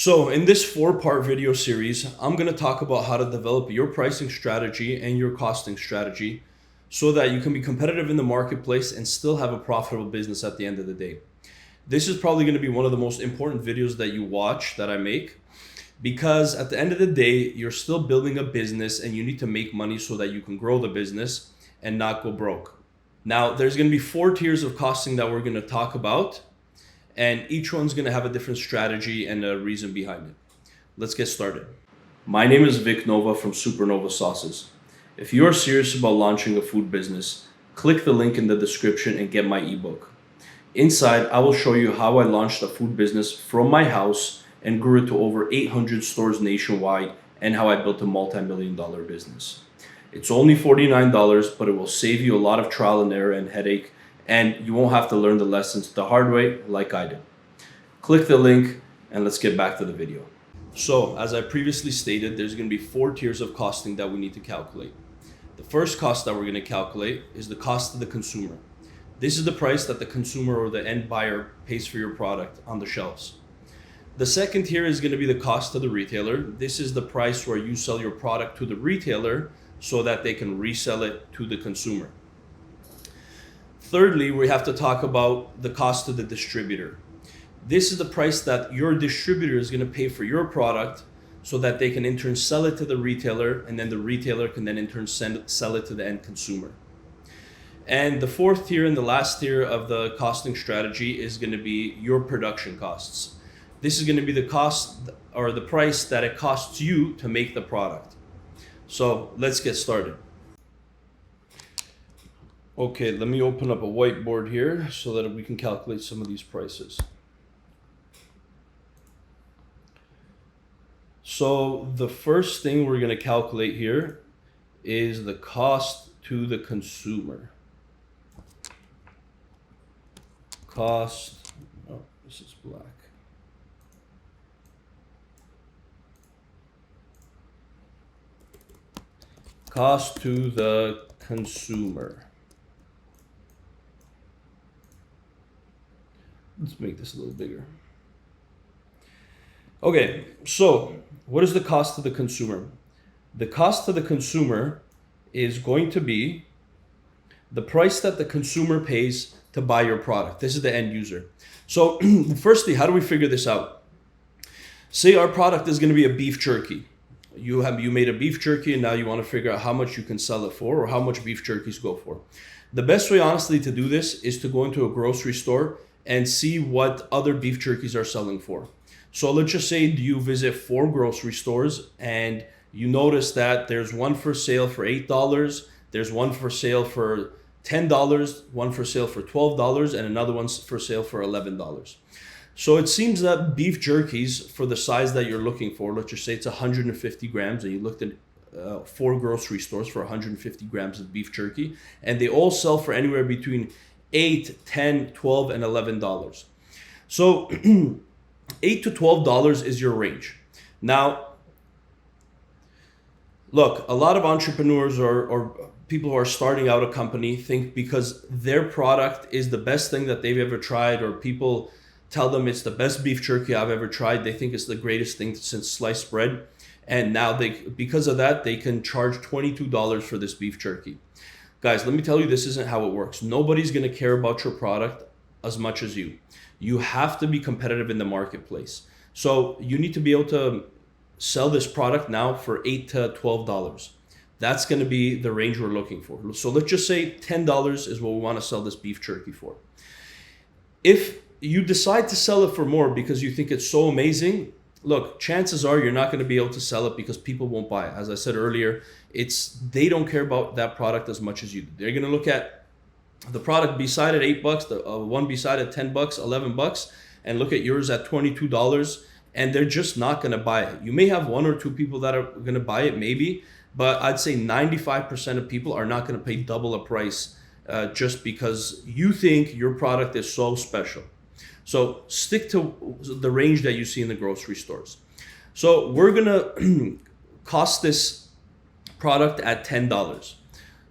So in this 4-part video series, I'm going to talk about how to develop your pricing strategy and your costing strategy so that you can be competitive in the marketplace and still have a profitable business at the end of the day. This is probably going to be one of the most important videos that you watch that I make, because at the end of the day, you're still building a business and you need to make money so that you can grow the business and not go broke. Now, there's going to be 4 tiers of costing that we're going to talk about, and each one's going to have a different strategy and a reason behind it. Let's get started. My name is Vic Nova from Supernova Sauces. If you are serious about launching a food business, click the link in the description and get my ebook. Inside, I will show you how I launched a food business from my house and grew it to over 800 stores nationwide, and how I built a multi-million-dollar business. It's only $49, but it will save you a lot of trial and error and headache, and you won't have to learn the lessons the hard way like I did. Click the link and let's get back to the video. So, as I previously stated, there's going to be 4 tiers of costing that we need to calculate. The first cost that we're going to calculate is the cost to the consumer. This is the price that the consumer or the end buyer pays for your product on the shelves. The second tier is going to be the cost to the retailer. This is the price where you sell your product to the retailer so that they can resell it to the consumer. Thirdly, we have to talk about the cost to the distributor. This is the price that your distributor is going to pay for your product so that they can in turn sell it to the retailer, and then the retailer can then in turn sell it to the end consumer. And the fourth tier and the last tier of the costing strategy is going to be your production costs. This is going to be the cost or the price that it costs you to make the product. So let's get started. Okay, let me open up a whiteboard here so that we can calculate some of these prices. So the first thing we're going to calculate here is the cost to the consumer. Cost, oh, this is black. Cost to the consumer. Let's make this a little bigger. Okay, so what is the cost to the consumer? The cost to the consumer is going to be the price that the consumer pays to buy your product. This is the end user. So firstly, how do we figure this out? Say our product is going to be a beef jerky. You made a beef jerky and now you want to figure out how much you can sell it for, or how much beef jerkies go for. The best way, honestly, to do this is to go into a grocery store and see what other beef jerkies are selling for. So let's just say you visit 4 grocery stores and you notice that there's one for sale for $8, there's one for sale for $10, one for sale for $12, and another one's for sale for $11. So it seems that beef jerkies for the size that you're looking for, let's just say it's 150 grams, and you looked at 4 grocery stores for 150 grams of beef jerky, and they all sell for anywhere between $8, $10, $12, and $11. So $8 to $12 is your range. Now, look, a lot of entrepreneurs or people who are starting out a company think because their product is the best thing that they've ever tried, or people tell them it's the best beef jerky I've ever tried, they think it's the greatest thing since sliced bread, and now because of that, they can charge $22 for this beef jerky. Guys, let me tell you, this isn't how it works. Nobody's going to care about your product as much as you. You have to be competitive in the marketplace. So you need to be able to sell this product now for $8 to $12. That's going to be the range we're looking for. So let's just say $10 is what we want to sell this beef jerky for. If you decide to sell it for more because you think it's so amazing, look, chances are you're not going to be able to sell it because people won't buy it. As I said earlier, they don't care about that product as much as you do. They're going to look at the product beside at $8, the one beside at $10, $11, and look at yours at $22, and they're just not going to buy it. You may have 1 or 2 people that are going to buy it, maybe, but I'd say 95% of people are not going to pay double a price just because you think your product is so special. So stick to the range that you see in the grocery stores. So we're going to cost this product at $10.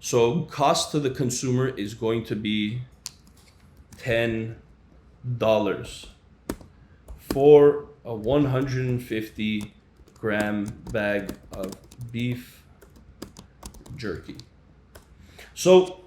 So cost to the consumer is going to be $10 for a 150 gram bag of beef jerky. So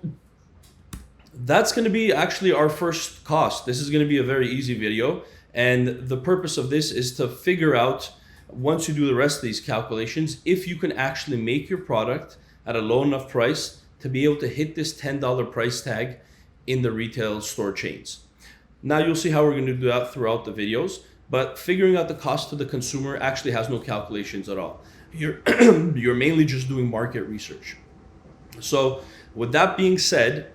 that's going to be actually our first cost. This is going to be a very easy video. And the purpose of this is to figure out, once you do the rest of these calculations, if you can actually make your product at a low enough price to be able to hit this $10 price tag in the retail store chains. Now you'll see how we're going to do that throughout the videos, but figuring out the cost to the consumer actually has no calculations at all. You're mainly just doing market research. So with that being said,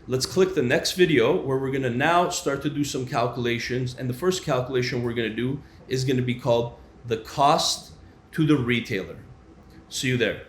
let's click the next video where we're going to now start to do some calculations. And the first calculation we're going to do is going to be called the cost to the retailer. See you there.